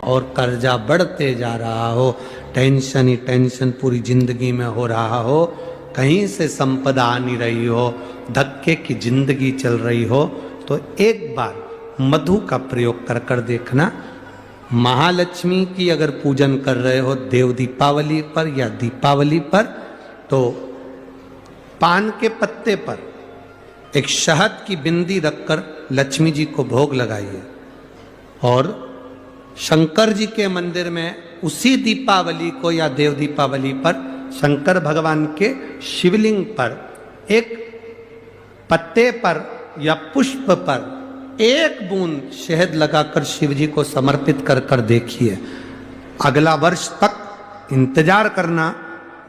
और कर्जा बढ़ते जा रहा हो, टेंशन ही टेंशन पूरी जिंदगी में हो रहा हो, कहीं से संपदा आ नहीं रही हो, धक्के की जिंदगी चल रही हो, तो एक बार मधु का प्रयोग कर कर देखना। महालक्ष्मी की अगर पूजन कर रहे हो देव दीपावली पर या दीपावली पर, तो पान के पत्ते पर एक शहद की बिंदी रखकर लक्ष्मी जी को भोग लगाइए और शंकर जी के मंदिर में उसी दीपावली को या देव दीपावली पर शंकर भगवान के शिवलिंग पर एक पत्ते पर या पुष्प पर एक बूंद शहद लगाकर शिव जी को समर्पित कर कर देखिए। अगला वर्ष तक इंतजार करना,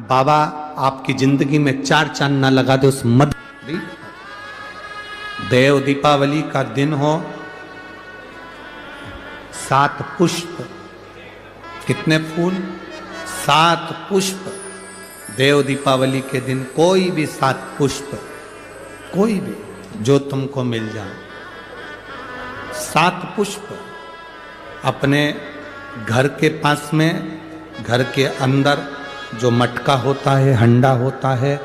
बाबा आपकी जिंदगी में 4 चांद ना लगा दे उस मध्य। देव दीपावली का दिन हो, 7 पुष्प, कितने फूल? 7 पुष्प। देव दीपावली के दिन कोई भी 7 पुष्प, कोई भी जो तुमको मिल जाए, 7 पुष्प अपने घर के पास में, घर के अंदर जो मटका होता है, हंडा होता है,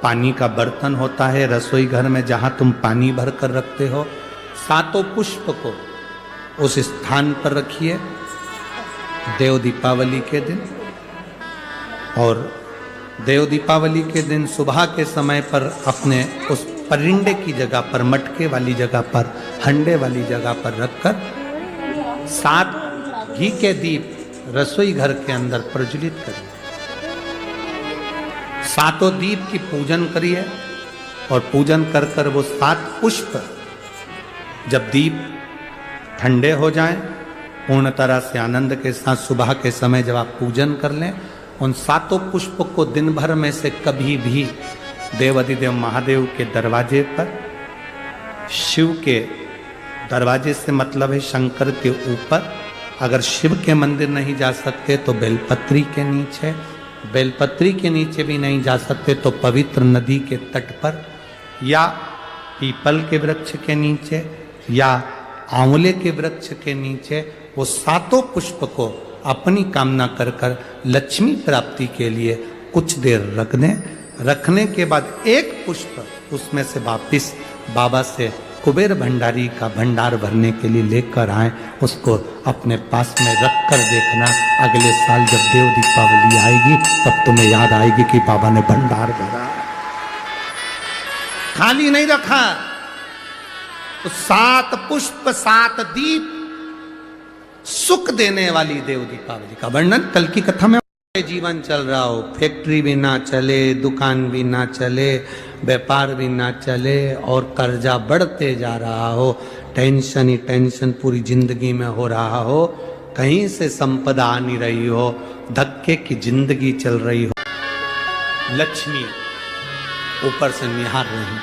पानी का बर्तन होता है, रसोई घर में जहाँ तुम पानी भर कर रखते हो, 7 पुष्प को उस स्थान पर रखिए देव दीपावली के दिन। और देव दीपावली के दिन सुबह के समय पर अपने उस परिंडे की जगह पर, मटके वाली जगह पर, हंडे वाली जगह पर रखकर 7 घी के दीप रसोई घर के अंदर प्रज्वलित करिए। 7 दीप की पूजन करिए और पूजन कर कर वो 7 पुष्प जब दीप ठंडे हो जाएं, पूर्ण तरह से आनंद के साथ सुबह के समय जब आप पूजन कर लें, उन 7 पुष्प को दिन भर में से कभी भी देवाधिदेव महादेव के दरवाजे पर, शिव के दरवाजे से मतलब है शंकर के ऊपर, अगर शिव के मंदिर नहीं जा सकते तो बेलपत्री के नीचे, बेलपत्री के नीचे भी नहीं जा सकते तो पवित्र नदी के तट पर, या पीपल के वृक्ष के नीचे, या आंवले के वृक्ष के नीचे वो 7 पुष्प को अपनी कामना कर कर लक्ष्मी प्राप्ति के लिए कुछ देर रख दें। रखने के बाद एक पुष्प उसमें से वापिस बाबा से कुबेर भंडारी का भंडार भरने के लिए लेकर आए, उसको अपने पास में रख कर देखना। अगले साल जब देव दीपावली आएगी तब तुम्हें याद आएगी कि बाबा ने भंडार भरा, खाली नहीं रखा। तो 7 पुष्प 7 दीप सुख देने वाली देव दीपावली का वर्णन कल की कथा में। जीवन चल रहा हो, फैक्ट्री भी ना चले, दुकान भी ना चले, व्यापार भी ना चले और कर्जा बढ़ते जा रहा हो, टेंशन ही टेंशन पूरी जिंदगी में हो रहा हो, कहीं से संपदा आ नहीं रही हो, धक्के की जिंदगी चल रही हो, लक्ष्मी ऊपर से निहार रही थी।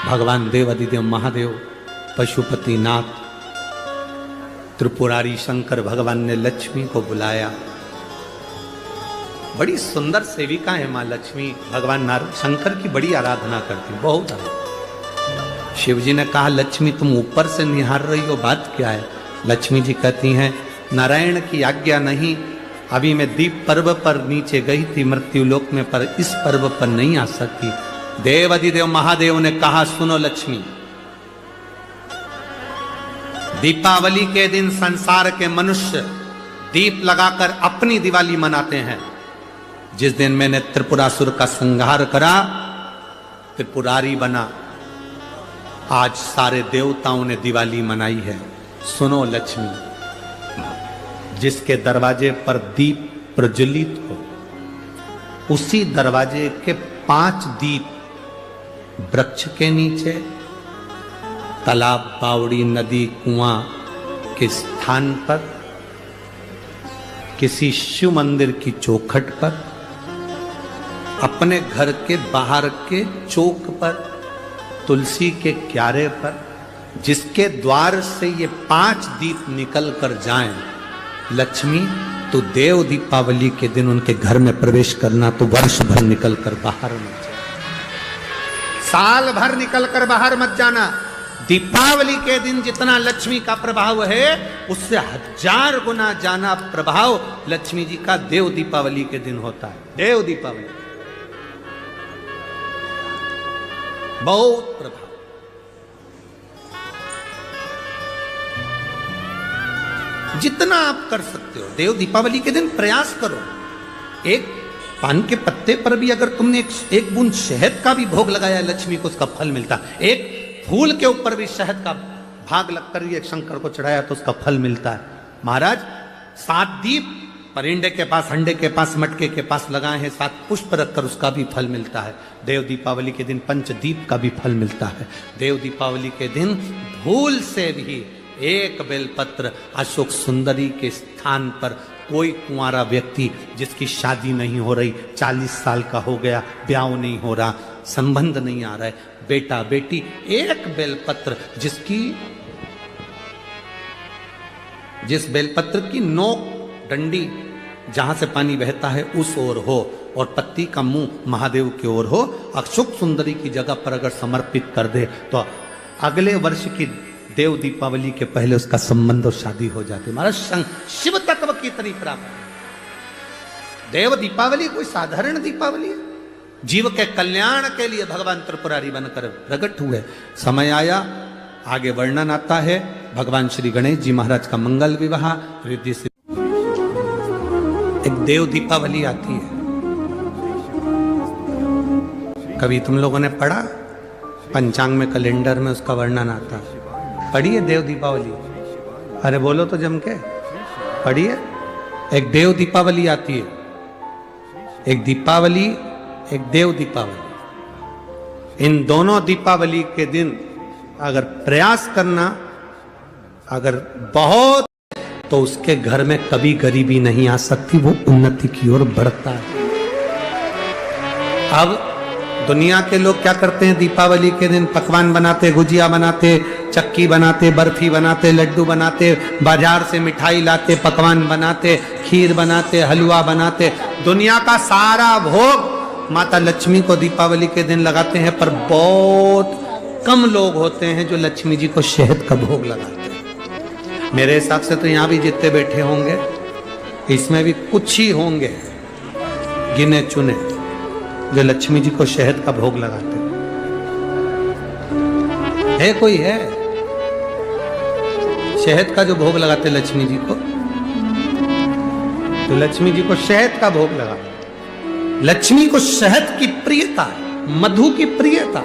भगवान देवाधिदेव महादेव, पशुपतिनाथ, त्रिपुरारी शंकर भगवान ने लक्ष्मी को बुलाया। बड़ी सुंदर सेविका है माँ लक्ष्मी, भगवान शंकर की बड़ी आराधना करती, बहुत आराधना। शिव जी ने कहा लक्ष्मी तुम ऊपर से निहार रही हो, बात क्या है? लक्ष्मी जी कहती हैं नारायण की आज्ञा नहीं, अभी मैं दीप पर्व पर नीचे गई थी मृत्युलोक में, पर इस पर्व पर नहीं आ सकती। देवाधिदेव महादेव ने कहा सुनो लक्ष्मी, दीपावली के दिन संसार के मनुष्य दीप लगाकर अपनी दिवाली मनाते हैं। जिस दिन मैंने त्रिपुरासुर का संहार करा, त्रिपुरारी बना, आज सारे देवताओं ने दिवाली मनाई है। सुनो लक्ष्मी, जिसके दरवाजे पर दीप प्रज्वलित हो, उसी दरवाजे के 5 दीप वृक्ष के नीचे, तालाब, बावड़ी, नदी, कुआं के स्थान पर, किसी शिव मंदिर की चौखट पर, अपने घर के बाहर के चौक पर, तुलसी के क्यारे पर, जिसके द्वार से ये 5 दीप निकल कर जाएं, लक्ष्मी तो देव दीपावली के दिन उनके घर में प्रवेश करना, तो वर्ष भर निकल कर बाहर मत जाना, साल भर निकल कर बाहर मत जाना। दीपावली के दिन जितना लक्ष्मी का प्रभाव है उससे 1000 गुना ज्यादा प्रभाव लक्ष्मी जी का देव दीपावली के दिन होता है। देव दीपावली बहुत प्रभाव। जितना आप कर सकते हो देव दीपावली के दिन प्रयास करो। एक पान के पत्ते पर भी अगर तुमने एक बूंद शहद का भी भोग लगाया लक्ष्मी को उसका फल मिलता। एक फूल के ऊपर भी शहद का भाग लगकर एक शंकर को चढ़ाया तो उसका फल मिलता है। महाराज 7 दीप परिंदे के पास, हंडे के पास, मटके के पास लगाए हैं, 7 पुष्प रखकर उसका भी फल मिलता है। देव दीपावली के दिन पंचदीप का भी फल मिलता है। देव दीपावली के दिन भूल से भी एक बेलपत्र अशोक सुंदरी के स्थान पर कोई कुंवारा व्यक्ति जिसकी शादी नहीं हो रही, 40 साल का हो गया, ब्याह नहीं हो रहा, संबंध नहीं आ रहा है, बेटा बेटी, एक बेलपत्र जिस बेलपत्र की नोक डंडी जहां से पानी बहता है उस ओर हो और पत्ती का मुंह महादेव की ओर हो, अशोक सुंदरी की जगह पर अगर समर्पित कर दे तो अगले वर्ष की देव दीपावली के पहले उसका संबंध और शादी हो जाती। महाराज शिव तत्व की इतनी प्राप्त। देव दीपावली कोई साधारण दीपावली है, जीव के कल्याण के लिए भगवान त्रिपुरारी बनकर प्रकट हुए। समय आया, आगे वर्णन आता है। भगवान श्री गणेश जी महाराज का मंगल विवाह रिद्धि से एक देव दीपावली आती है। कभी तुम लोगों ने पढ़ा पंचांग में, कैलेंडर में उसका वर्णन आता है? पढ़िए देव दीपावली। अरे बोलो तो जम के पढ़िए। एक देव दीपावली आती है, एक दीपावली, एक देव दीपावली। इन दोनों दीपावली के दिन अगर प्रयास करना अगर बहुत, तो उसके घर में कभी गरीबी नहीं आ सकती, वो उन्नति की ओर बढ़ता है। अब दुनिया के लोग क्या करते हैं दीपावली के दिन? पकवान बनाते, गुजिया बनाते, चक्की बनाते, बर्फी बनाते, लड्डू बनाते, बाजार से मिठाई लाते, पकवान बनाते, खीर बनाते, हलवा बनाते। दुनिया का सारा भोग माता लक्ष्मी को दीपावली के दिन लगाते हैं, पर बहुत कम लोग होते हैं जो लक्ष्मी जी को शहद का भोग लगाते हैं। मेरे हिसाब से तो यहाँ भी जितने बैठे होंगे इसमें भी कुछ ही होंगे गिने चुने जो लक्ष्मी जी को शहद का भोग लगाते है। कोई है शहद का जो भोग लगाते लक्ष्मी जी को? तो लक्ष्मी जी को शहद का भोग लगा। लक्ष्मी को शहद की प्रियता, मधु की प्रियता।